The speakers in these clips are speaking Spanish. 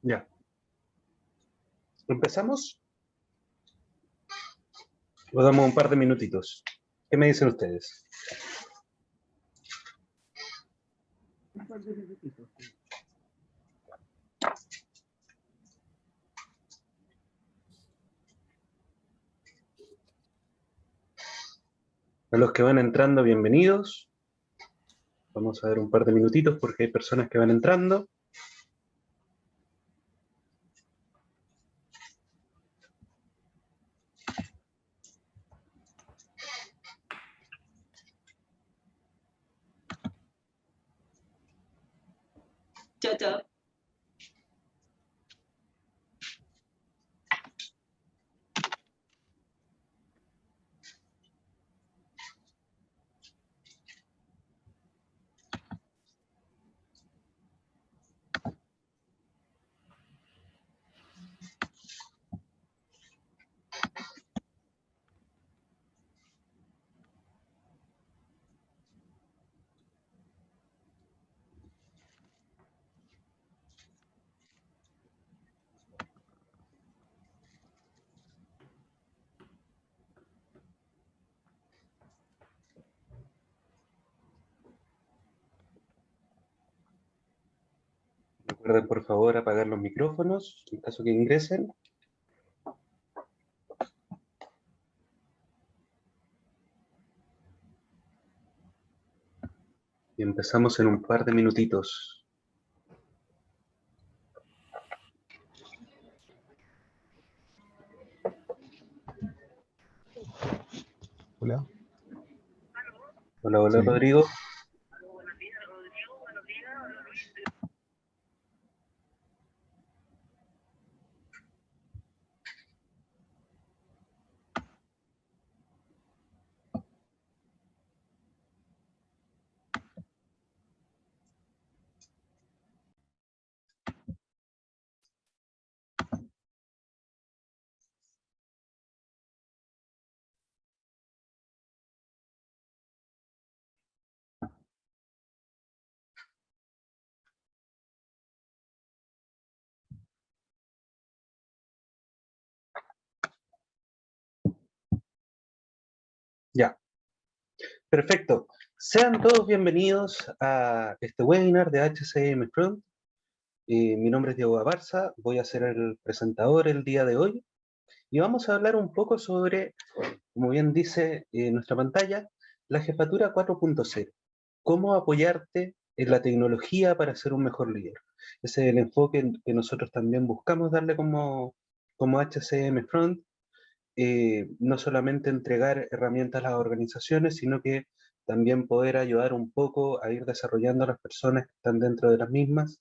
Ya. ¿Empezamos? O damos un par de minutitos. ¿Qué me dicen ustedes? Un par de minutitos. A los que van entrando, bienvenidos. Vamos a ver un par de minutitos porque hay personas que van entrando. Chao, chao. Recuerden, por favor, apagar los micrófonos en caso que ingresen. Y empezamos en un par de minutitos. Hola. Hola, hola, Sí. Rodrigo. Ya. Perfecto. Sean todos bienvenidos a este webinar de HCM Front. Mi nombre es Diego Abarza, voy a ser el presentador el día de hoy y vamos a hablar un poco sobre, como bien dice nuestra pantalla, la jefatura 4.0. Cómo apoyarte en la tecnología para ser un mejor líder. Ese es el enfoque que nosotros también buscamos darle como HCM Front. No solamente entregar herramientas a las organizaciones, sino que también poder ayudar un poco a ir desarrollando a las personas que están dentro de las mismas,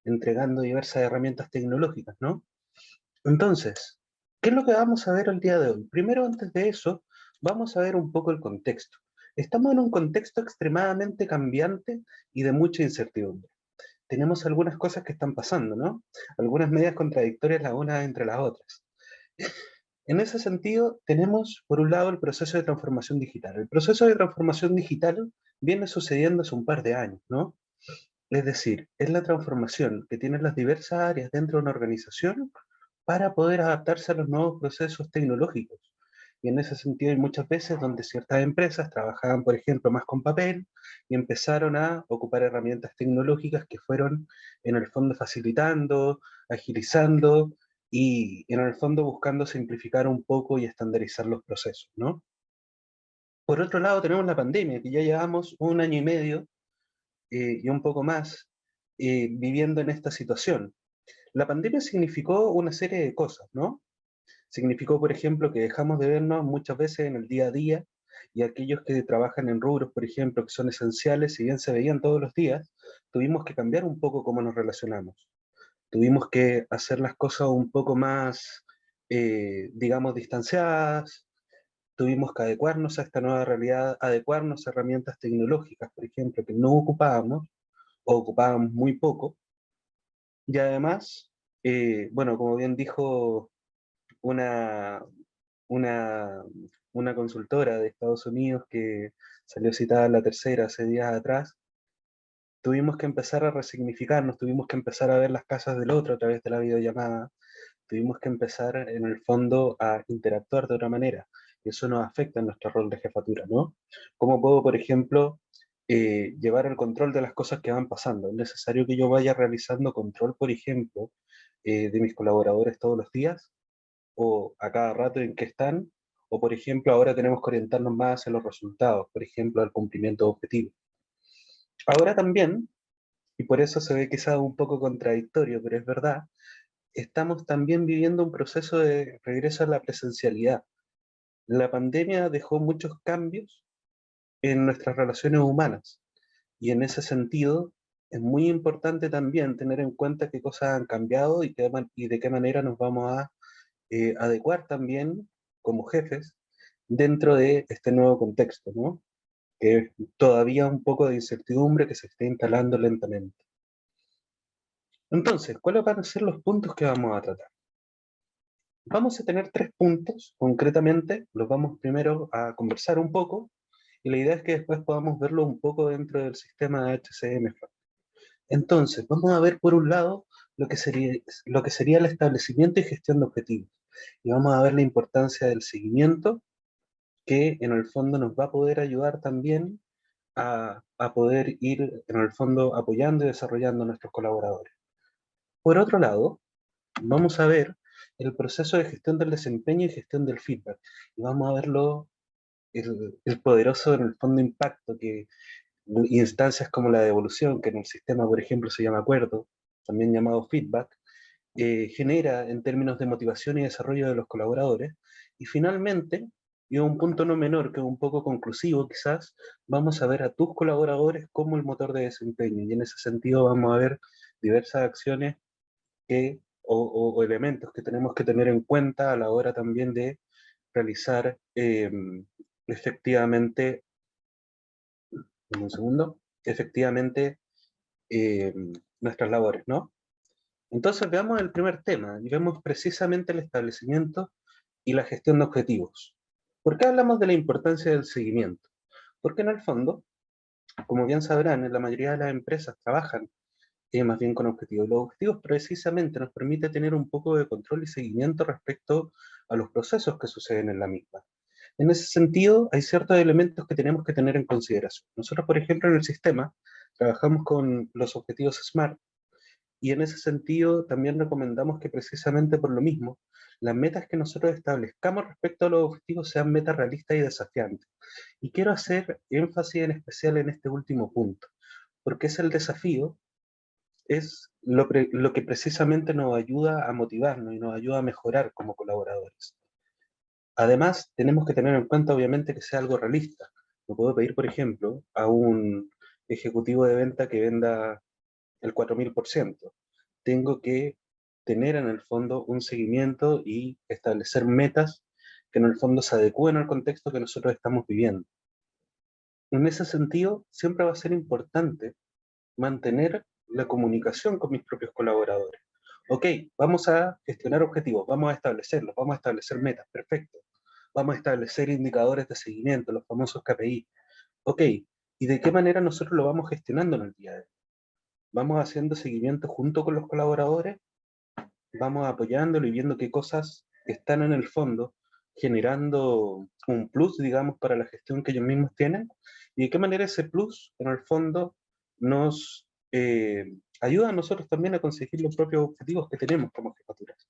entregando diversas herramientas tecnológicas, ¿no? Entonces, ¿qué es lo que vamos a ver el día de hoy? Primero, antes de eso, vamos a ver un poco el contexto. Estamos en un contexto extremadamente cambiante y de mucha incertidumbre. Tenemos algunas cosas que están pasando, ¿no? Algunas medidas contradictorias las unas entre las otras. En ese sentido, tenemos, por un lado, el proceso de transformación digital. El proceso de transformación digital viene sucediendo hace un par de años, ¿no? Es decir, es la transformación que tienen las diversas áreas dentro de una organización para poder adaptarse a los nuevos procesos tecnológicos. Y en ese sentido hay muchas veces donde ciertas empresas trabajaban, por ejemplo, más con papel y empezaron a ocupar herramientas tecnológicas que fueron en el fondo facilitando, agilizando y en el fondo buscando simplificar un poco y estandarizar los procesos, ¿no? Por otro lado tenemos la pandemia, que ya llevamos un año y medio y un poco más viviendo en esta situación. La pandemia significó una serie de cosas, ¿no? Significó, por ejemplo, que dejamos de vernos muchas veces en el día a día y aquellos que trabajan en rubros, por ejemplo, que son esenciales, si bien se veían todos los días, tuvimos que cambiar un poco cómo nos relacionamos. Tuvimos que hacer las cosas un poco más, digamos, distanciadas, tuvimos que adecuarnos a esta nueva realidad, adecuarnos a herramientas tecnológicas, por ejemplo, que no ocupábamos o ocupábamos muy poco, y además, bueno, como bien dijo una, una, una consultora de Estados Unidos que salió citada en La Tercera hace días atrás, tuvimos que empezar a resignificarnos, tuvimos que empezar a ver las casas del otro a través de la videollamada, tuvimos que empezar en el fondo a interactuar de otra manera. Y eso nos afecta en nuestro rol de jefatura, ¿no? ¿Cómo puedo, por ejemplo, llevar el control de las cosas que van pasando? Es necesario que yo vaya realizando control, por ejemplo, de mis colaboradores todos los días, o a cada rato en que están, o por ejemplo, ahora tenemos que orientarnos más en los resultados, por ejemplo, al cumplimiento de objetivos. Ahora también, y por eso se ve quizá un poco contradictorio, pero es verdad, estamos también viviendo un proceso de regreso a la presencialidad. La pandemia dejó muchos cambios en nuestras relaciones humanas y en ese sentido es muy importante también tener en cuenta qué cosas han cambiado y de qué manera nos vamos a adecuar también como jefes dentro de este nuevo contexto, ¿no? Que es todavía un poco de incertidumbre que se está instalando lentamente. Entonces, ¿cuáles van a ser los puntos que vamos a tratar? Vamos a tener 3 puntos, concretamente, los vamos primero a conversar un poco, y la idea es que después podamos verlo un poco dentro del sistema de HCM. Entonces, vamos a ver por un lado lo que sería el establecimiento y gestión de objetivos, y vamos a ver la importancia del seguimiento, que en el fondo nos va a poder ayudar también a poder ir en el fondo apoyando y desarrollando a nuestros colaboradores. Por otro lado, vamos a ver el proceso de gestión del desempeño y gestión del feedback. Y vamos a verlo, el poderoso en el fondo impacto que instancias como la devolución, que en el sistema, por ejemplo, se llama acuerdo, también llamado feedback, genera en términos de motivación y desarrollo de los colaboradores. Y finalmente, y un punto no menor, que es un poco conclusivo quizás, vamos a ver a tus colaboradores como el motor de desempeño. Y en ese sentido vamos a ver diversas acciones o elementos que tenemos que tener en cuenta a la hora también de realizar efectivamente, un segundo, efectivamente eh, nuestras labores, ¿no? Entonces veamos el primer tema y vemos precisamente el establecimiento y la gestión de objetivos. ¿Por qué hablamos de la importancia del seguimiento? Porque en el fondo, como bien sabrán, en la mayoría de las empresas trabajan más bien con objetivos. Los objetivos precisamente nos permite tener un poco de control y seguimiento respecto a los procesos que suceden en la misma. En ese sentido, hay ciertos elementos que tenemos que tener en consideración. Nosotros, por ejemplo, en el sistema, trabajamos con los objetivos SMART, y en ese sentido también recomendamos que precisamente por lo mismo, las metas que nosotros establezcamos respecto a los objetivos sean metas realistas y desafiantes. Y quiero hacer énfasis en especial en este último punto, porque es el desafío, es lo que precisamente nos ayuda a motivarnos y nos ayuda a mejorar como colaboradores. Además, tenemos que tener en cuenta, obviamente, que sea algo realista. No puedo pedir, por ejemplo, a un ejecutivo de venta que venda el 4000%. Tengo que tener en el fondo un seguimiento y establecer metas que en el fondo se adecúen al contexto que nosotros estamos viviendo. En ese sentido, siempre va a ser importante mantener la comunicación con mis propios colaboradores. Ok, vamos a gestionar objetivos, vamos a establecerlos, vamos a establecer metas, perfecto. Vamos a establecer indicadores de seguimiento, los famosos KPI. Ok, ¿y de qué manera nosotros lo vamos gestionando en el día de hoy? Vamos haciendo seguimiento junto con los colaboradores, vamos apoyándolo y viendo qué cosas están en el fondo generando un plus, digamos, para la gestión que ellos mismos tienen, y de qué manera ese plus, en el fondo, nos ayuda a nosotros también a conseguir los propios objetivos que tenemos como jefaturas.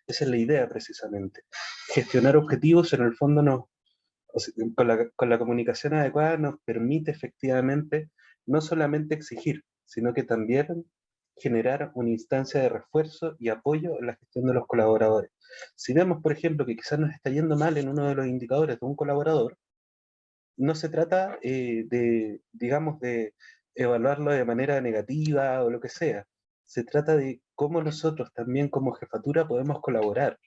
Esa es la idea, precisamente. Gestionar objetivos, en el fondo, con la comunicación adecuada, nos permite efectivamente no solamente exigir, sino que también generar una instancia de refuerzo y apoyo en la gestión de los colaboradores. Si vemos, por ejemplo, que quizás nos está yendo mal en uno de los indicadores de un colaborador, no se trata digamos, de evaluarlo de manera negativa o lo que sea. Se trata de cómo nosotros también como jefatura podemos colaborar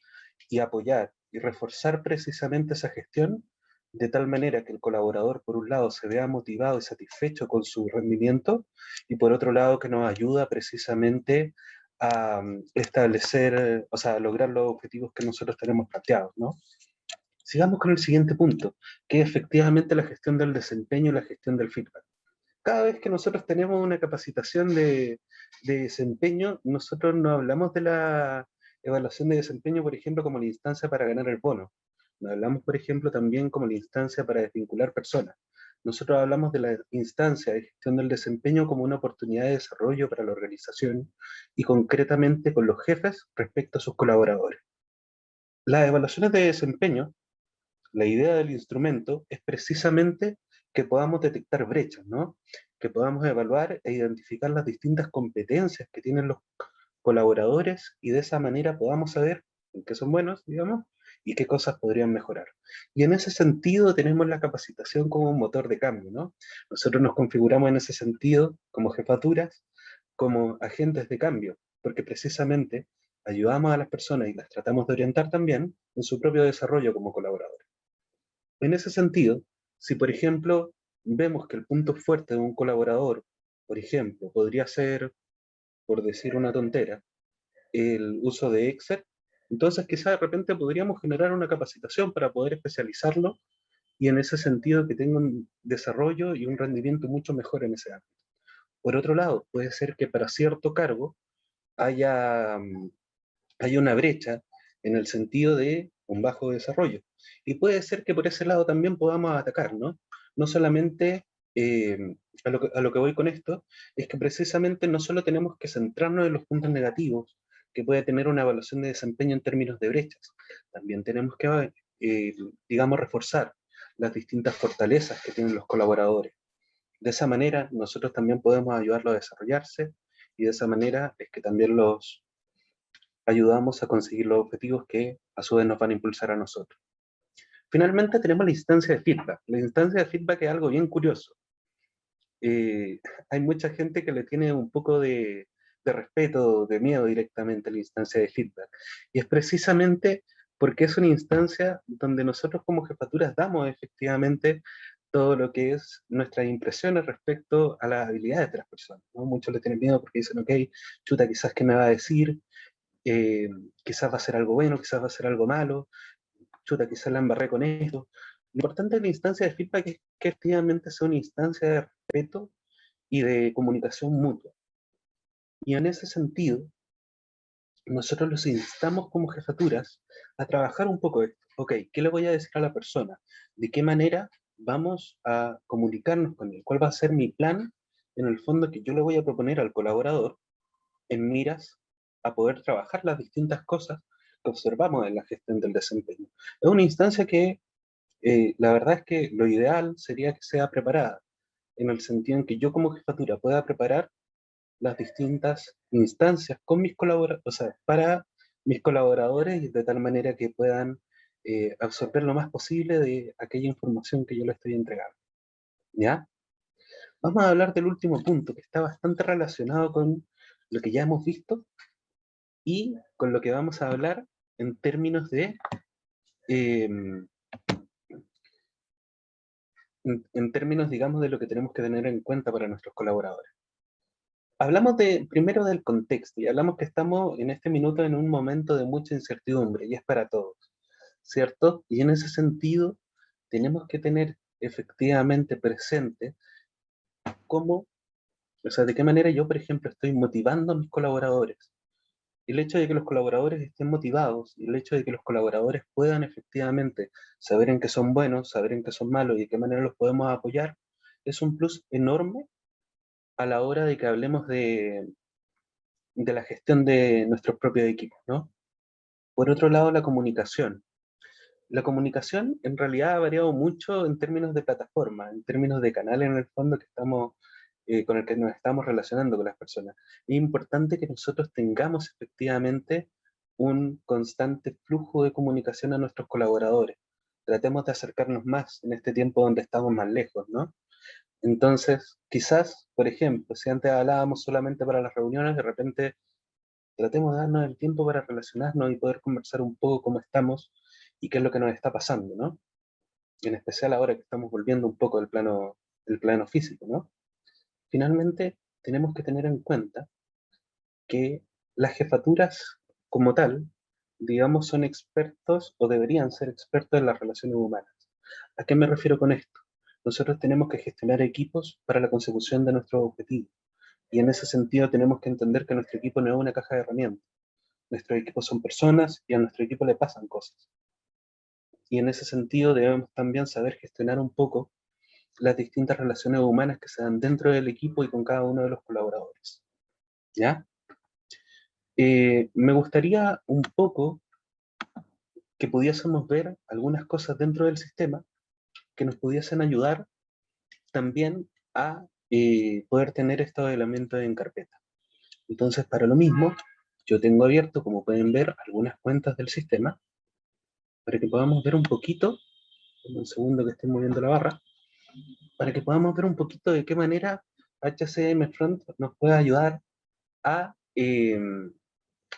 y apoyar y reforzar precisamente esa gestión de tal manera que el colaborador, por un lado, se vea motivado y satisfecho con su rendimiento, y por otro lado, que nos ayuda precisamente a establecer, o sea, a lograr los objetivos que nosotros tenemos planteados, ¿no? Sigamos con el siguiente punto, que es efectivamente la gestión del desempeño y la gestión del feedback. Cada vez que nosotros tenemos una capacitación de desempeño, nosotros no hablamos de la evaluación de desempeño, por ejemplo, como la instancia para ganar el bono. No hablamos, por ejemplo, también como la instancia para desvincular personas. Nosotros hablamos de la instancia de gestión del desempeño como una oportunidad de desarrollo para la organización y concretamente con los jefes respecto a sus colaboradores. Las evaluaciones de desempeño, la idea del instrumento es precisamente que podamos detectar brechas, ¿no? Que podamos evaluar e identificar las distintas competencias que tienen los colaboradores y de esa manera podamos saber en qué son buenos, digamos, y qué cosas podrían mejorar. Y en ese sentido tenemos la capacitación como un motor de cambio, ¿no? Nosotros nos configuramos en ese sentido como jefaturas, como agentes de cambio, porque precisamente ayudamos a las personas y las tratamos de orientar también en su propio desarrollo como colaboradores. En ese sentido, si por ejemplo vemos que el punto fuerte de un colaborador, por ejemplo, podría ser, por decir una tontera, el uso de Excel, entonces quizá de repente podríamos generar una capacitación para poder especializarlo y en ese sentido que tenga un desarrollo y un rendimiento mucho mejor en ese ámbito. Por otro lado, puede ser que para cierto cargo haya, haya una brecha en el sentido de un bajo desarrollo. Y puede ser que por ese lado también podamos atacar, ¿no? No solamente, a lo que voy con esto, es que precisamente no solo tenemos que centrarnos en los puntos negativos que puede tener una evaluación de desempeño en términos de brechas, también tenemos que, digamos, reforzar las distintas fortalezas que tienen los colaboradores. De esa manera, nosotros también podemos ayudarlos a desarrollarse y de esa manera es que también los ayudamos a conseguir los objetivos que a su vez nos van a impulsar a nosotros. Finalmente tenemos la instancia de feedback. La instancia de feedback es algo bien curioso. Eh, Hay mucha gente que le tiene un poco de respeto, de miedo directamente a la instancia de feedback. Y es precisamente porque es una instancia donde nosotros como jefaturas damos efectivamente todo lo que es nuestras impresiones respecto a las habilidades de las personas, ¿no? Muchos le tienen miedo porque dicen, ok, chuta, quizás qué me va a decir, eh, quizás va a ser algo bueno, quizás va a ser algo malo, chuta, quizás la embarré con esto. Lo importante de la instancia de feedback es que efectivamente sea una instancia de respeto y de comunicación mutua. Y en ese sentido, nosotros los instamos como jefaturas a trabajar un poco esto. Ok, ¿qué le voy a decir a la persona? ¿De qué manera vamos a comunicarnos con él? ¿Cuál va a ser mi plan en el fondo que yo le voy a proponer al colaborador en miras a poder trabajar las distintas cosas que observamos en la gestión del desempeño? Es una instancia que la verdad es que lo ideal sería que sea preparada, en el sentido en que yo como jefatura pueda preparar las distintas instancias con mis colaboradores, o sea, para mis colaboradores y de tal manera que puedan absorber lo más posible de aquella información que yo les estoy entregando. ¿Ya? Vamos a hablar del último punto, que está bastante relacionado con lo que ya hemos visto y con lo que vamos a hablar en términos de, eh, en términos, digamos, de lo que tenemos que tener en cuenta para nuestros colaboradores. Hablamos primero del contexto y hablamos que estamos en este minuto en un momento de mucha incertidumbre y es para todos, ¿cierto? Y en ese sentido tenemos que tener efectivamente presente cómo, o sea, de qué manera yo, por ejemplo, estoy motivando a mis colaboradores. El hecho de que los colaboradores estén motivados y el hecho de que los colaboradores puedan efectivamente saber en qué son buenos, saber en qué son malos y de qué manera los podemos apoyar, es un plus enorme a la hora de que hablemos de la gestión de nuestros propios equipos, ¿no? Por otro lado, la comunicación. La comunicación en realidad ha variado mucho en términos de plataforma, en términos de canal en el fondo que estamos, con el que nos estamos relacionando con las personas. Es importante que nosotros tengamos efectivamente un constante flujo de comunicación a nuestros colaboradores. Tratemos de acercarnos más en este tiempo donde estamos más lejos, ¿no? Entonces, quizás, por ejemplo, si antes hablábamos solamente para las reuniones, de repente tratemos de darnos el tiempo para relacionarnos y poder conversar un poco cómo estamos y qué es lo que nos está pasando, ¿no? En especial ahora que estamos volviendo un poco del plano físico, ¿no? Finalmente, tenemos que tener en cuenta que las jefaturas como tal, digamos, son expertos o deberían ser expertos en las relaciones humanas. ¿A qué me refiero con esto? nosotros tenemos que gestionar equipos para la consecución de nuestros objetivos. Y en ese sentido tenemos que entender que nuestro equipo no es una caja de herramientas. Nuestros equipos son personas y a nuestro equipo le pasan cosas. Y en ese sentido debemos también saber gestionar un poco las distintas relaciones humanas que se dan dentro del equipo y con cada uno de los colaboradores. ¿Ya? Me gustaría un poco que pudiésemos ver algunas cosas dentro del sistema que nos pudiesen ayudar también a poder tener estos elementos en carpeta. Entonces, para lo mismo, yo tengo abierto, como pueden ver, algunas cuentas del sistema para que podamos ver un poquito, en un segundo que estoy moviendo la barra, para que podamos ver un poquito de qué manera HCM Front nos puede ayudar a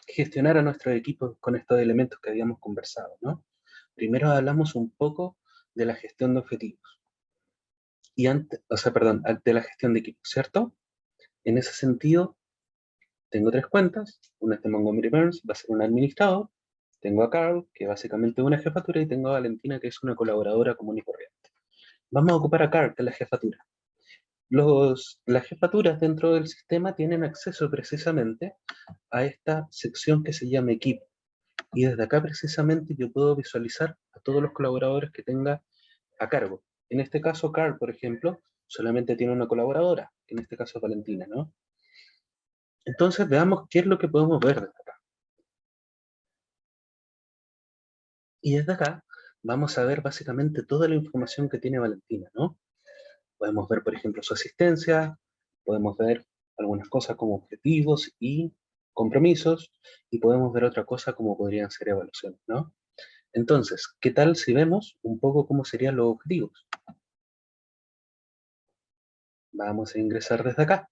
gestionar a nuestros equipos con estos elementos que habíamos conversado, ¿no? Primero hablamos un poco de la gestión de objetivos. Y antes, o sea, perdón, de la gestión de equipos, ¿cierto? En ese sentido, tengo tres cuentas. Una es de Montgomery Burns, va a ser un administrador. Tengo a Carl, que básicamente es una jefatura, y tengo a Valentina, que es una colaboradora común y corriente. Vamos a ocupar a Carl, que es la jefatura. Las jefaturas dentro del sistema tienen acceso precisamente a esta sección que se llama equipo. Y desde acá precisamente yo puedo visualizar a todos los colaboradores que tenga a cargo. En este caso, Carl, por ejemplo, solamente tiene una colaboradora, que en este caso es Valentina, ¿no? Entonces veamos qué es lo que podemos ver desde acá. Y desde acá vamos a ver básicamente toda la información que tiene Valentina, ¿no? Podemos ver, por ejemplo, su asistencia, podemos ver algunas cosas como objetivos y compromisos, y podemos ver otra cosa como podrían ser evaluaciones, ¿no? Entonces, ¿qué tal si vemos un poco cómo serían los objetivos? Vamos a ingresar desde acá.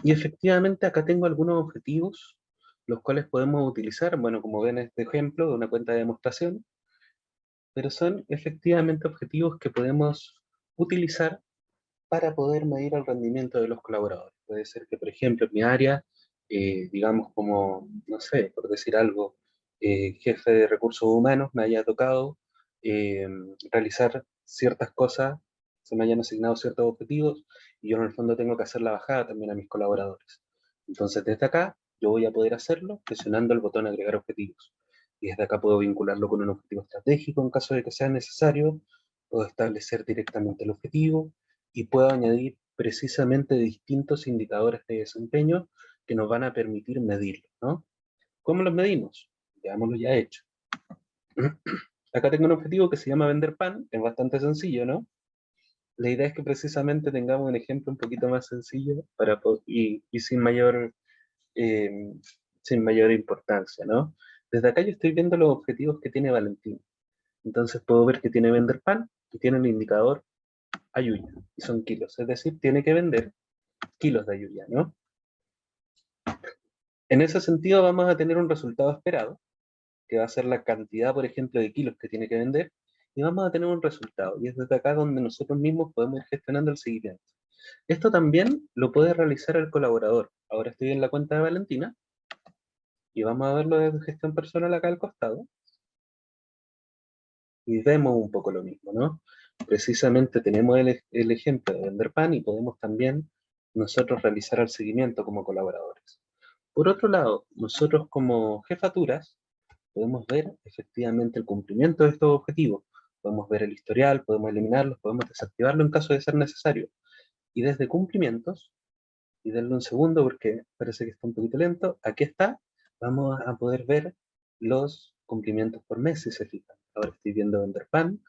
Y efectivamente acá tengo algunos objetivos, los cuales podemos utilizar, bueno, como ven este ejemplo de una cuenta de demostración, pero son efectivamente objetivos que podemos utilizar para poder medir el rendimiento de los colaboradores. Puede ser que, por ejemplo, en mi área, digamos como, no sé, por decir algo, jefe de recursos humanos, me haya tocado eh, realizar ciertas cosas, se me hayan asignado ciertos objetivos, y yo en el fondo tengo que hacer la bajada también a mis colaboradores. Entonces, desde acá, yo voy a poder hacerlo presionando el botón agregar objetivos. Y desde acá puedo vincularlo con un objetivo estratégico en caso de que sea necesario, puedo establecer directamente el objetivo, y puedo añadir precisamente distintos indicadores de desempeño que nos van a permitir medirlo, ¿no? ¿Cómo los medimos? Veámoslo ya hecho. Acá tengo un objetivo que se llama vender pan, es bastante sencillo, ¿no? La idea es que precisamente tengamos un ejemplo un poquito más sencillo y eh, sin mayor importancia, ¿no? Desde acá yo estoy viendo los objetivos que tiene Valentín. Entonces puedo ver que tiene vender pan y tiene un indicador ayuya, y son kilos, es decir, tiene que vender kilos de ayuya, ¿no? En ese sentido vamos a tener un resultado esperado, que va a ser la cantidad, por ejemplo, de kilos que tiene que vender, y vamos a tener un resultado, y es desde acá donde nosotros mismos podemos ir gestionando el seguimiento. Esto también lo puede realizar el colaborador. Ahora estoy en la cuenta de Valentina, y vamos a verlo desde gestión personal acá al costado, y vemos un poco lo mismo, ¿no? Precisamente tenemos el ejemplo de vender pan, y podemos también nosotros realizar el seguimiento como colaboradores. Por otro lado, nosotros como jefaturas podemos ver efectivamente el cumplimiento de estos objetivos. Podemos ver el historial, podemos eliminarlos, podemos desactivarlo en caso de ser necesario. Y desde cumplimientos, y denle un segundo porque parece que está un poquito lento, aquí está, vamos a poder ver los cumplimientos por mes, si se fijan. Ahora estoy viendo vender pan,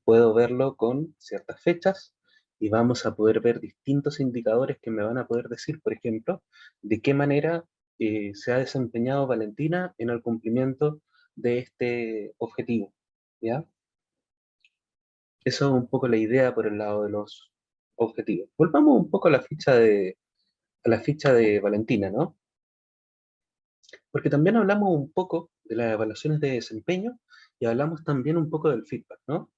puedo verlo con ciertas fechas, y vamos a poder ver distintos indicadores que me van a poder decir, por ejemplo, de qué manera se ha desempeñado Valentina en el cumplimiento de este objetivo, ¿ya? Eso es un poco la idea por el lado de los objetivos. Volvamos un poco a la ficha de Valentina, ¿no? Porque también hablamos un poco de las evaluaciones de desempeño, y hablamos también un poco del feedback, ¿no?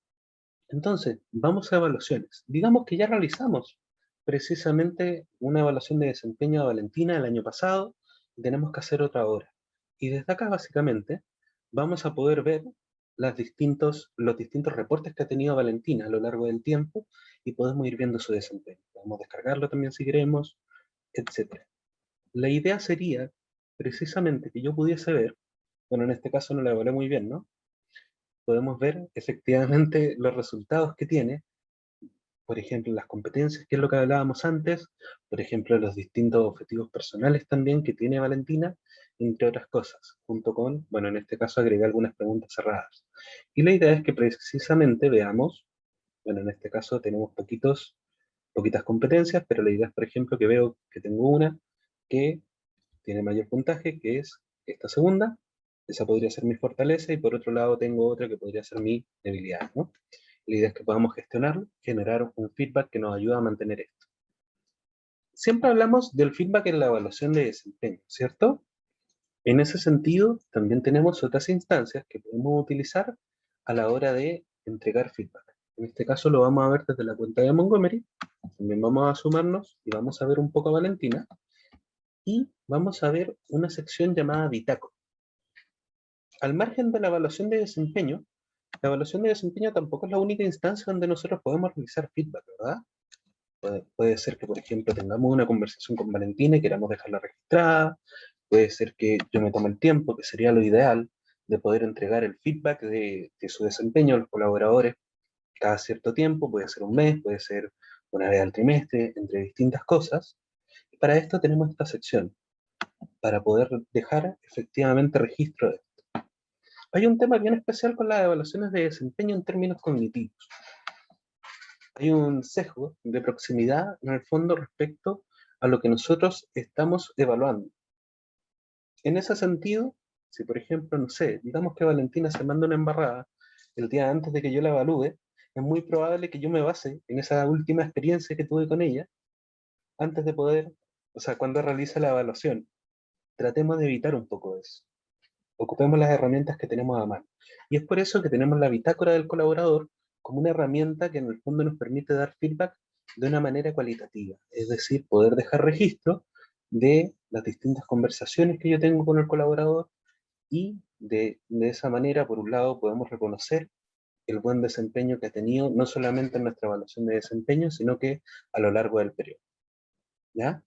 Entonces, vamos a evaluaciones. Digamos que ya realizamos precisamente una evaluación de desempeño a Valentina el año pasado, y tenemos que hacer otra ahora. Y desde acá, básicamente, vamos a poder ver los distintos reportes que ha tenido Valentina a lo largo del tiempo y podemos ir viendo su desempeño. Podemos descargarlo también si queremos, etc. La idea sería precisamente que yo pudiese ver, bueno, en este caso no la evalué muy bien, ¿no? Podemos ver efectivamente los resultados que tiene, por ejemplo, las competencias, que es lo que hablábamos antes, por ejemplo, los distintos objetivos personales también que tiene Valentina, entre otras cosas, junto con, bueno, en este caso agregué algunas preguntas cerradas. Y la idea es que precisamente veamos, bueno, en este caso tenemos poquitas competencias, pero la idea es, por ejemplo, que veo que tengo una que tiene mayor puntaje, que es esta segunda. Esa podría ser mi fortaleza, y por otro lado tengo otra que podría ser mi debilidad, ¿no? La idea es que podamos gestionarlo, generar un feedback que nos ayuda a mantener esto. Siempre hablamos del feedback en la evaluación de desempeño, ¿cierto? En ese sentido, también tenemos otras instancias que podemos utilizar a la hora de entregar feedback. En este caso lo vamos a ver desde la cuenta de Montgomery. También vamos a sumarnos y vamos a ver un poco a Valentina. Y vamos a ver una sección llamada bitácora. Al margen de la evaluación de desempeño, la evaluación de desempeño tampoco es la única instancia donde nosotros podemos realizar feedback, ¿verdad? Puede ser que, por ejemplo, tengamos una conversación con Valentina y queramos dejarla registrada. Puede ser que yo me tome el tiempo, que sería lo ideal, de poder entregar el feedback de su desempeño a los colaboradores cada cierto tiempo. Puede ser un mes, puede ser una vez al trimestre, entre distintas cosas. Y para esto tenemos esta sección, para poder dejar efectivamente registro de esto. Hay un tema bien especial con las evaluaciones de desempeño en términos cognitivos. Hay un sesgo de proximidad en el fondo respecto a lo que nosotros estamos evaluando. En ese sentido, si por ejemplo, no sé, digamos que Valentina se manda una embarrada el día antes de que yo la evalúe, es muy probable que yo me base en esa última experiencia que tuve con ella antes de poder, o sea, cuando realice la evaluación. Tratemos de evitar un poco eso. Ocupemos las herramientas que tenemos a mano. Y es por eso que tenemos la bitácora del colaborador como una herramienta que en el fondo nos permite dar feedback de una manera cualitativa, es decir, poder dejar registro de las distintas conversaciones que yo tengo con el colaborador, y de esa manera, por un lado, podemos reconocer el buen desempeño que ha tenido, no solamente en nuestra evaluación de desempeño, sino que a lo largo del periodo. ¿Ya?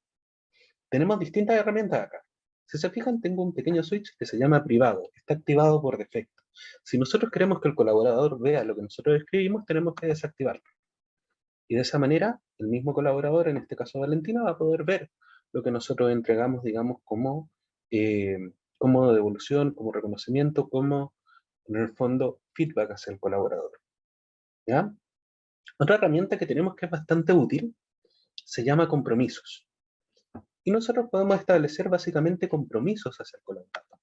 Tenemos distintas herramientas acá. Si se fijan, tengo un pequeño switch que se llama privado, está activado por defecto. Si nosotros queremos que el colaborador vea lo que nosotros escribimos, tenemos que desactivarlo. Y de esa manera, el mismo colaborador, en este caso Valentina, va a poder ver lo que nosotros entregamos, digamos, como devolución, como reconocimiento, como, en el fondo, feedback hacia el colaborador. ¿Ya? Otra herramienta que tenemos que es bastante útil se llama compromisos. Y nosotros podemos establecer básicamente compromisos hacia el colaborador.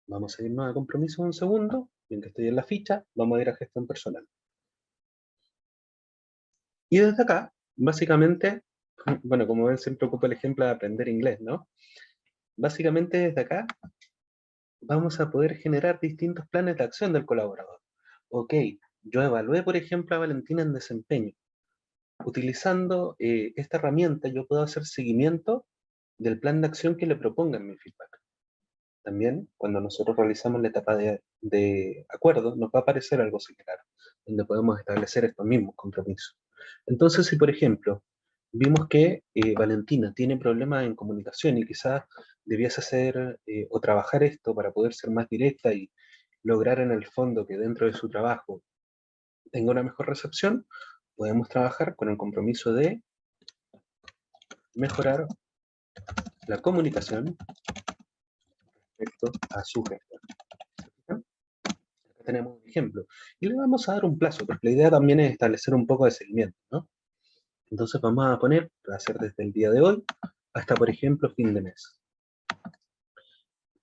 Vamos a irnos a compromisos un segundo. Mientras estoy en la ficha, vamos a ir a gestión personal. Y desde acá, básicamente, bueno, como ven, siempre ocupo el ejemplo de aprender inglés, ¿no? Básicamente desde acá vamos a poder generar distintos planes de acción del colaborador. Ok, yo evalué, por ejemplo, a Valentina en desempeño. Utilizando esta herramienta, yo puedo hacer seguimiento del plan de acción que le proponga en mi feedback. También, cuando nosotros realizamos la etapa de acuerdo, nos va a aparecer algo similar, donde podemos establecer estos mismos compromisos. Entonces, si por ejemplo, vimos que Valentina tiene problemas en comunicación y quizás debiese hacer o trabajar esto para poder ser más directa y lograr en el fondo que dentro de su trabajo tenga una mejor recepción, podemos trabajar con el compromiso de mejorar la comunicación respecto a su gestión. Acá tenemos un ejemplo. Y le vamos a dar un plazo, porque la idea también es establecer un poco de seguimiento, ¿no? Entonces vamos a poner, va a ser desde el día de hoy hasta, por ejemplo, fin de mes.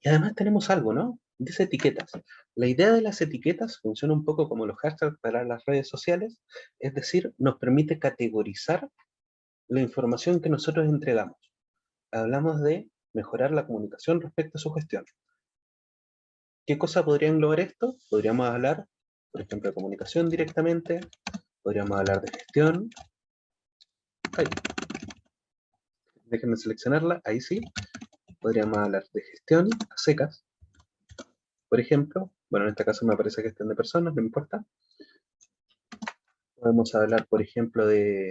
Y además tenemos algo, ¿no? Dice etiquetas. La idea de las etiquetas funciona un poco como los hashtags para las redes sociales, es decir, nos permite categorizar la información que nosotros entregamos. Hablamos de mejorar la comunicación respecto a su gestión. ¿Qué cosa podría englobar esto? Podríamos hablar, por ejemplo, de comunicación directamente, podríamos hablar de gestión. Ahí. Déjenme seleccionarla, ahí sí. Podríamos hablar de gestión a secas, por ejemplo, Bueno, en este caso me parece que estén de personas, no importa. Podemos hablar, por ejemplo, de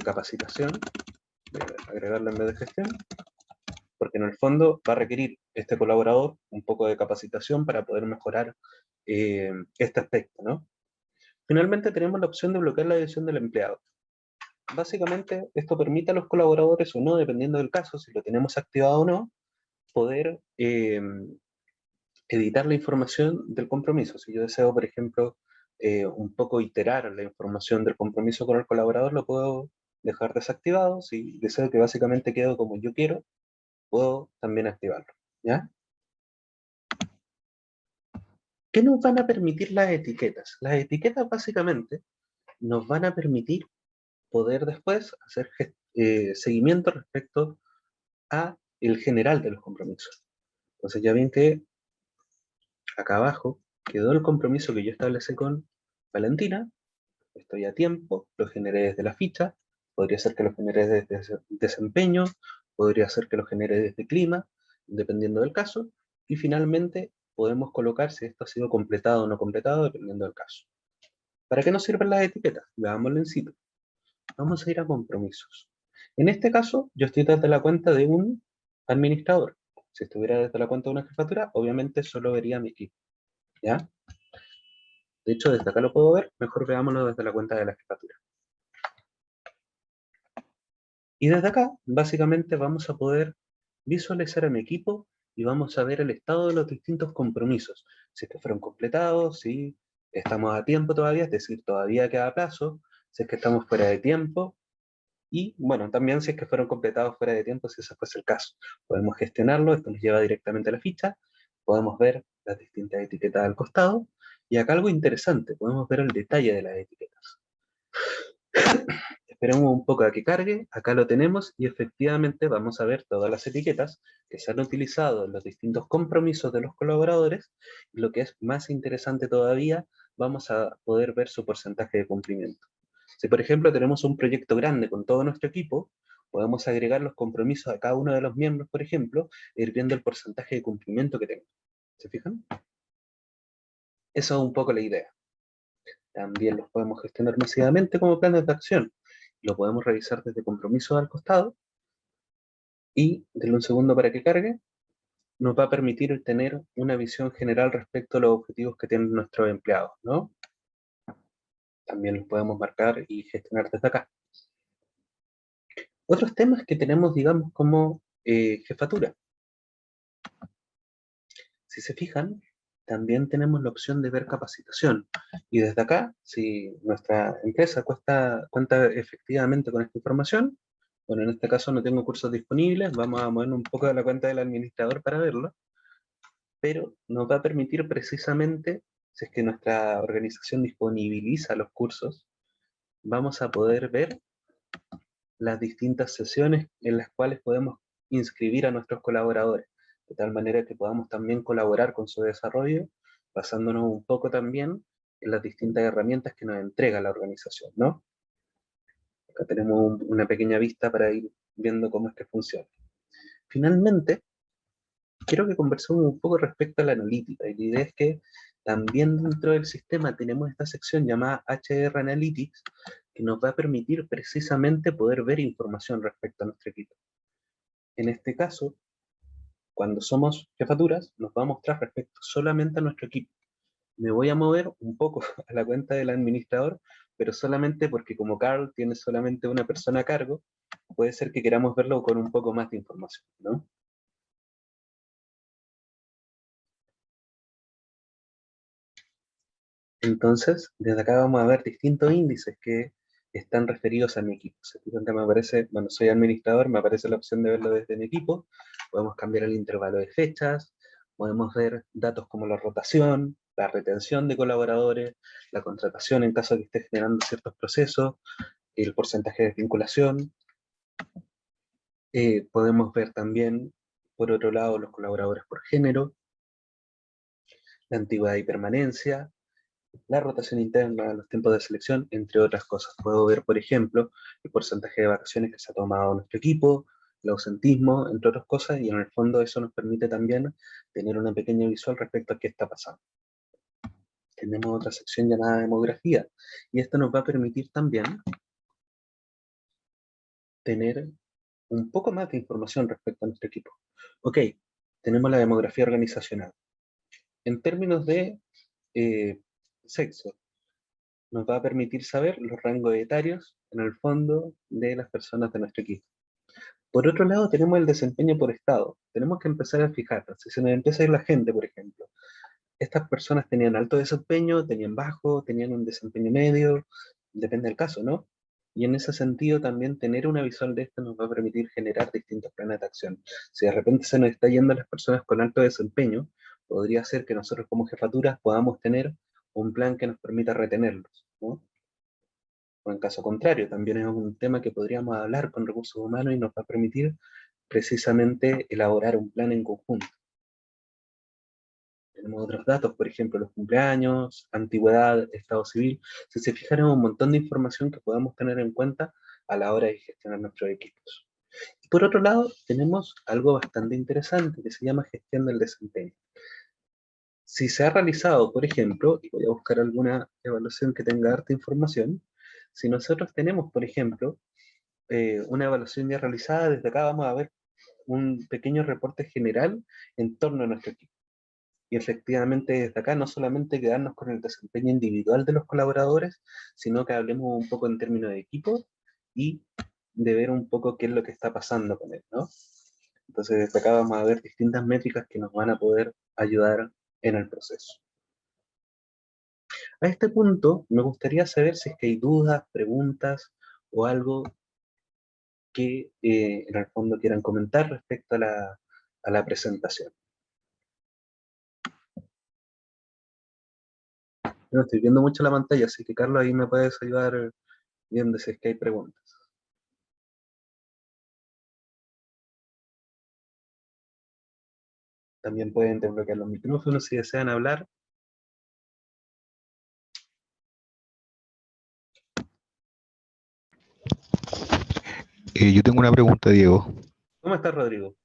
capacitación. Voy a agregarla en vez de gestión, porque en el fondo va a requerir este colaborador un poco de capacitación para poder mejorar este aspecto, ¿no? Finalmente tenemos la opción de bloquear la edición del empleado. Básicamente esto permite a los colaboradores o no, dependiendo del caso, si lo tenemos activado o no, poder editar la información del compromiso. Si yo deseo, por ejemplo, un poco iterar la información del compromiso con el colaborador, lo puedo dejar desactivado. Si deseo que básicamente quede como yo quiero, puedo también activarlo, ¿ya? ¿Qué nos van a permitir las etiquetas? Las etiquetas básicamente nos van a permitir poder después hacer seguimiento respecto a el general de los compromisos. Entonces ya ven que acá abajo quedó el compromiso que yo establecí con Valentina, estoy a tiempo, lo generé desde la ficha, podría ser que lo genere desde desempeño, podría ser que lo genere desde clima, dependiendo del caso, y finalmente podemos colocar si esto ha sido completado o no completado, dependiendo del caso. ¿Para qué nos sirven las etiquetas? Veámoslo en sitio. Vamos a ir a compromisos. En este caso, yo estoy desde la cuenta de un administrador. Si estuviera desde la cuenta de una jefatura, obviamente solo vería mi equipo, ¿ya? De hecho, desde acá lo puedo ver, mejor veámoslo desde la cuenta de la jefatura. Y desde acá, básicamente, vamos a poder visualizar a mi equipo y vamos a ver el estado de los distintos compromisos. Si es que fueron completados, si estamos a tiempo todavía, es decir, todavía queda plazo, si es que estamos fuera de tiempo, y bueno, también si es que fueron completados fuera de tiempo, si ese fuese el caso. Podemos gestionarlo, esto nos lleva directamente a la ficha, podemos ver las distintas etiquetas al costado, y acá algo interesante, podemos ver el detalle de las etiquetas. Esperemos un poco a que cargue, acá lo tenemos, y efectivamente vamos a ver todas las etiquetas que se han utilizado en los distintos compromisos de los colaboradores, y lo que es más interesante todavía, vamos a poder ver su porcentaje de cumplimiento. Si, por ejemplo, tenemos un proyecto grande con todo nuestro equipo, podemos agregar los compromisos a cada uno de los miembros, por ejemplo, e ir viendo el porcentaje de cumplimiento que tengo. ¿Se fijan? Esa es un poco la idea. También los podemos gestionar masivamente como planes de acción. Lo podemos revisar desde compromisos al costado y, denle un segundo para que cargue, nos va a permitir tener una visión general respecto a los objetivos que tienen nuestros empleados, ¿no? También los podemos marcar y gestionar desde acá. Otros temas que tenemos, digamos, como jefatura. Si se fijan, también tenemos la opción de ver capacitación. Y desde acá, si nuestra empresa cuenta efectivamente con esta información, bueno, en este caso no tengo cursos disponibles, vamos a mover un poco de la cuenta del administrador para verlo, pero nos va a permitir precisamente, si es que nuestra organización disponibiliza los cursos, vamos a poder ver las distintas sesiones en las cuales podemos inscribir a nuestros colaboradores, de tal manera que podamos también colaborar con su desarrollo, basándonos un poco también en las distintas herramientas que nos entrega la organización, ¿no? Acá tenemos una pequeña vista para ir viendo cómo es que funciona. Finalmente, quiero que conversemos un poco respecto a la analítica, y la idea es que también dentro del sistema tenemos esta sección llamada HR Analytics, que nos va a permitir precisamente poder ver información respecto a nuestro equipo. En este caso, cuando somos jefaturas, nos va a mostrar respecto solamente a nuestro equipo. Me voy a mover un poco a la cuenta del administrador, pero solamente porque como Carl tiene solamente una persona a cargo, puede ser que queramos verlo con un poco más de información, ¿no? Entonces, desde acá vamos a ver distintos índices que están referidos a mi equipo. Se fijan que me aparece, bueno, soy administrador, me aparece la opción de verlo desde mi equipo. Podemos cambiar el intervalo de fechas, podemos ver datos como la rotación, la retención de colaboradores, la contratación en caso de que esté generando ciertos procesos, el porcentaje de vinculación. Podemos ver también, por otro lado, los colaboradores por género, la antigüedad y permanencia, la rotación interna, los tiempos de selección, entre otras cosas. Puedo ver, por ejemplo, el porcentaje de vacaciones que se ha tomado nuestro equipo, el ausentismo, entre otras cosas, y en el fondo eso nos permite también tener una pequeña visual respecto a qué está pasando. Tenemos otra sección llamada demografía, y esto nos va a permitir también tener un poco más de información respecto a nuestro equipo. Ok, tenemos la demografía organizacional. En términos de sexo, nos va a permitir saber los rangos etarios, en el fondo, de las personas de nuestro equipo. Por otro lado, tenemos el desempeño por estado. Tenemos que empezar a fijarnos. Si se nos empieza a ir la gente, por ejemplo, estas personas tenían alto desempeño, tenían bajo, tenían un desempeño medio, depende del caso, ¿no? Y en ese sentido también tener una visual de esto nos va a permitir generar distintos planes de acción. Si de repente se nos está yendo a las personas con alto desempeño, podría ser que nosotros como jefaturas podamos tener un plan que nos permita retenerlos, ¿no? O en caso contrario, también es un tema que podríamos hablar con recursos humanos y nos va a permitir precisamente elaborar un plan en conjunto. Tenemos otros datos, por ejemplo, los cumpleaños, antigüedad, estado civil. Si se fijan, es un montón de información que podemos tener en cuenta a la hora de gestionar nuestros equipos. Y por otro lado, tenemos algo bastante interesante que se llama gestión del desempeño. Si se ha realizado, por ejemplo, y voy a buscar alguna evaluación que tenga harta información, si nosotros tenemos, por ejemplo, una evaluación ya realizada, desde acá vamos a ver un pequeño reporte general en torno a nuestro equipo. Y efectivamente desde acá no solamente quedarnos con el desempeño individual de los colaboradores, sino que hablemos un poco en términos de equipo y de ver un poco qué es lo que está pasando con él, ¿no? Entonces desde acá vamos a ver distintas métricas que nos van a poder ayudar en el proceso. A este punto me gustaría saber si es que hay dudas, preguntas o algo que en el fondo quieran comentar respecto a la presentación. No estoy viendo mucho la pantalla, así que Carlos ahí me puedes ayudar viendo si es que hay preguntas. También pueden desbloquear los micrófonos si desean hablar. Yo tengo una pregunta, Diego. ¿Cómo estás, Rodrigo?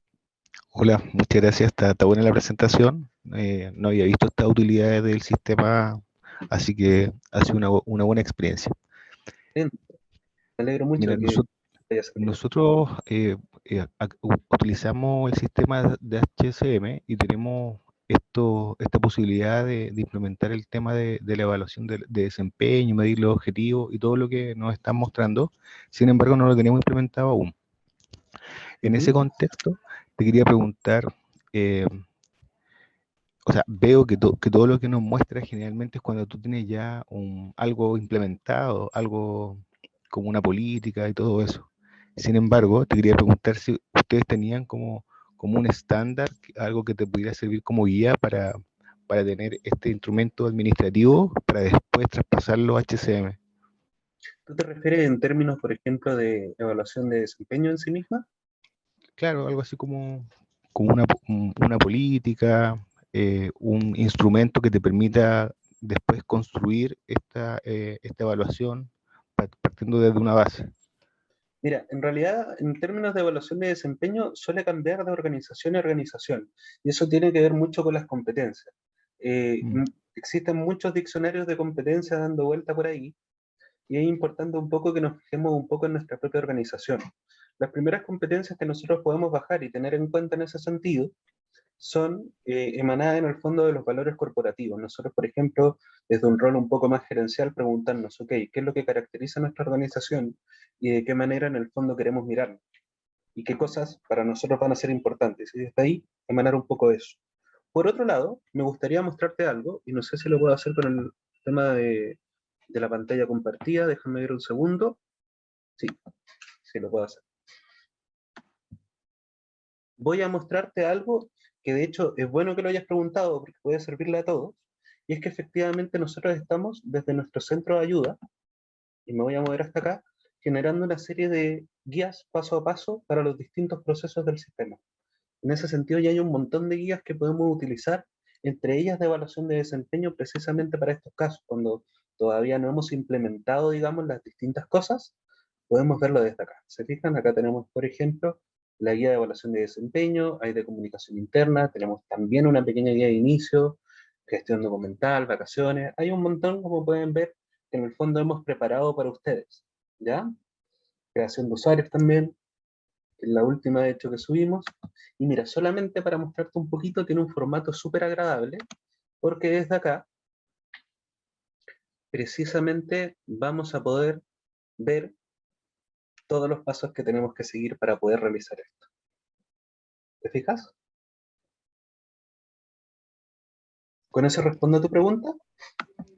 Hola, muchas gracias. Está buena la presentación. No había visto estas utilidades del sistema, así que ha sido una buena experiencia. Bien, me alegro mucho Mira, que te haya servido. nosotros utilizamos el sistema de HSM y tenemos esta posibilidad de implementar el tema de la evaluación de desempeño, medir los objetivos y todo lo que nos están mostrando. Sin embargo, no lo tenemos implementado aún. En ese contexto, te quería preguntar, o sea, veo que todo lo que nos muestra generalmente es cuando tú tienes ya algo implementado, algo como una política y todo eso. Sin embargo, te quería preguntar si ustedes tenían como un estándar, algo que te pudiera servir como guía para tener este instrumento administrativo para después traspasarlo a HCM. ¿Tú te refieres en términos, por ejemplo, de evaluación de desempeño en sí misma? Claro, algo así como una política, un instrumento que te permita después construir esta evaluación partiendo desde una base. Mira, en realidad, en términos de evaluación de desempeño, suele cambiar de organización a organización, y eso tiene que ver mucho con las competencias. Mm. Existen muchos diccionarios de competencias dando vuelta por ahí, y es importante un poco que nos fijemos un poco en nuestra propia organización. Las primeras competencias que nosotros podemos bajar y tener en cuenta en ese sentido son emanadas en el fondo de los valores corporativos. Nosotros, por ejemplo, desde un rol un poco más gerencial, preguntarnos, ok, ¿qué es lo que caracteriza a nuestra organización y de qué manera en el fondo queremos mirarlo? ¿Y qué cosas para nosotros van a ser importantes? Y desde ahí emanar un poco de eso. Por otro lado, me gustaría mostrarte algo, y no sé si lo puedo hacer con el tema de la pantalla compartida. Déjame ver un segundo. Sí, sí lo puedo hacer. Voy a mostrarte algo que de hecho es bueno que lo hayas preguntado porque puede servirle a todos, y es que efectivamente nosotros estamos desde nuestro centro de ayuda, y me voy a mover hasta acá, generando una serie de guías paso a paso para los distintos procesos del sistema. En ese sentido ya hay un montón de guías que podemos utilizar, entre ellas de evaluación de desempeño precisamente para estos casos, cuando todavía no hemos implementado, digamos, las distintas cosas, podemos verlo desde acá. ¿Se fijan? Acá tenemos, por ejemplo, la guía de evaluación de desempeño, hay de comunicación interna, tenemos también una pequeña guía de inicio, gestión documental, vacaciones, hay un montón, como pueden ver, que en el fondo hemos preparado para ustedes, ¿ya? Creación de usuarios también, que es la última de hecho que subimos, y mira, solamente para mostrarte un poquito, tiene un formato súper agradable, porque desde acá, precisamente, vamos a poder ver todos los pasos que tenemos que seguir para poder realizar esto. ¿Te fijas? ¿Con eso respondo a tu pregunta?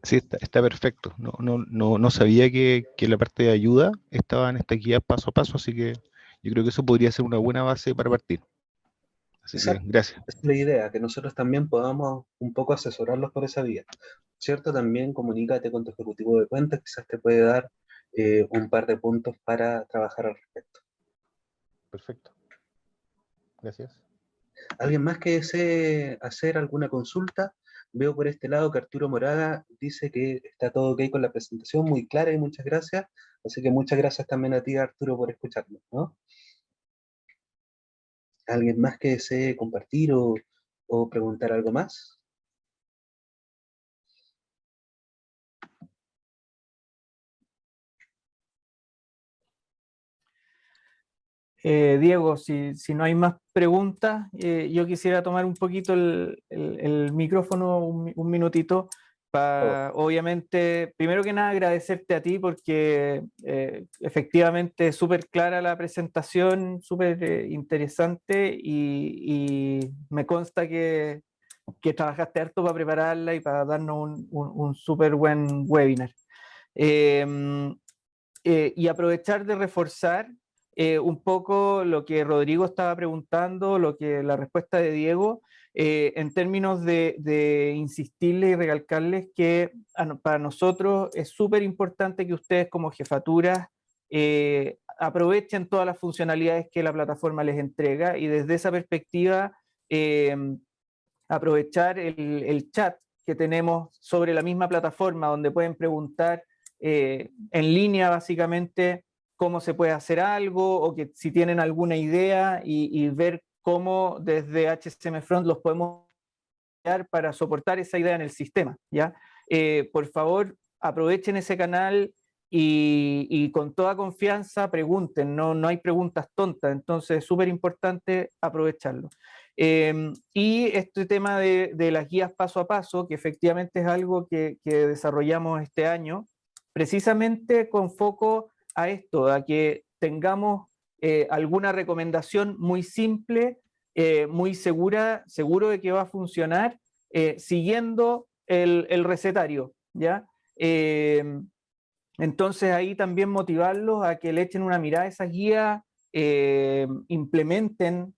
Sí, está perfecto. No sabía que la parte de ayuda estaba en esta guía paso a paso, así que yo creo que eso podría ser una buena base para partir. Así que Exacto. gracias. Esa es la idea, que nosotros también podamos un poco asesorarlos por esa vía. ¿Cierto? También comunícate con tu ejecutivo de cuentas, quizás te puede dar un par de puntos para trabajar al respecto. Perfecto. Gracias. ¿Alguien más que desee hacer alguna consulta? Veo por este lado que Arturo Moraga dice que está todo ok con la presentación, muy clara y muchas gracias. Así que muchas gracias también a ti, Arturo, por escucharnos, ¿no? ¿Alguien más que desee compartir o preguntar algo más? Diego, si no hay más preguntas, yo quisiera tomar un poquito el micrófono, un minutito, Oh, para obviamente, primero que nada, agradecerte a ti porque efectivamente es súper clara la presentación, súper interesante y me consta que trabajaste harto para prepararla y para darnos un súper buen webinar. Y aprovechar de reforzar un poco lo que Rodrigo estaba preguntando, la respuesta de Diego, en términos de insistirles y recalcarles que para nosotros es súper importante que ustedes como jefaturas aprovechen todas las funcionalidades que la plataforma les entrega y desde esa perspectiva aprovechar el chat que tenemos sobre la misma plataforma donde pueden preguntar en línea básicamente cómo se puede hacer algo o que si tienen alguna idea y ver cómo desde HCM Front los podemos ayudar para soportar esa idea en el sistema, ¿ya? Por favor, aprovechen ese canal y con toda confianza pregunten, no hay preguntas tontas, entonces es súper importante aprovecharlo. Y este tema de las guías paso a paso, que efectivamente es algo que desarrollamos este año, precisamente con foco a esto, a que tengamos alguna recomendación muy simple, muy seguro de que va a funcionar, siguiendo el recetario, ¿ya? Entonces ahí también motivarlos a que le echen una mirada a esas guías, implementen,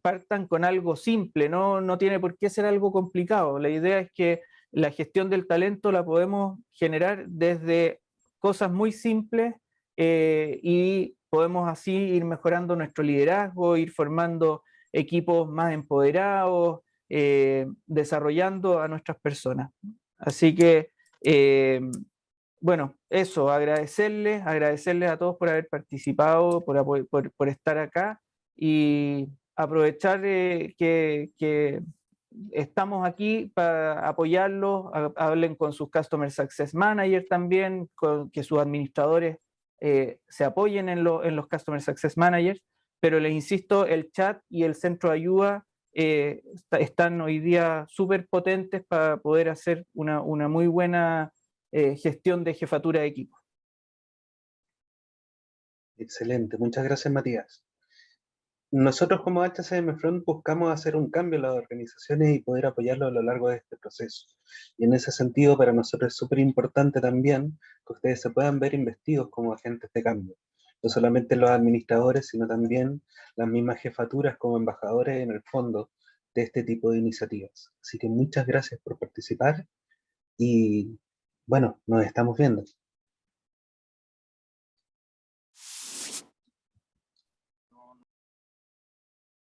partan con algo simple, no tiene por qué ser algo complicado. La idea es que la gestión del talento la podemos generar desde cosas muy simples y podemos así ir mejorando nuestro liderazgo, ir formando equipos más empoderados, desarrollando a nuestras personas. Así que bueno, eso, agradecerles a todos por haber participado, por estar acá y aprovechar que estamos aquí para apoyarlos, hablen con sus Customer Success Manager también, que sus administradores se apoyen en los Customer Success Managers, pero les insisto, el chat y el centro de ayuda están hoy día súper potentes para poder hacer una muy buena gestión de jefatura de equipo. excelente, muchas gracias, Matías. Nosotros como HCM Front buscamos hacer un cambio en las organizaciones y poder apoyarlo a lo largo de este proceso. Y en ese sentido, para nosotros es súper importante también que ustedes se puedan ver investidos como agentes de cambio. No solamente los administradores, sino también las mismas jefaturas como embajadores en el fondo de este tipo de iniciativas. Así que muchas gracias por participar y bueno, nos estamos viendo.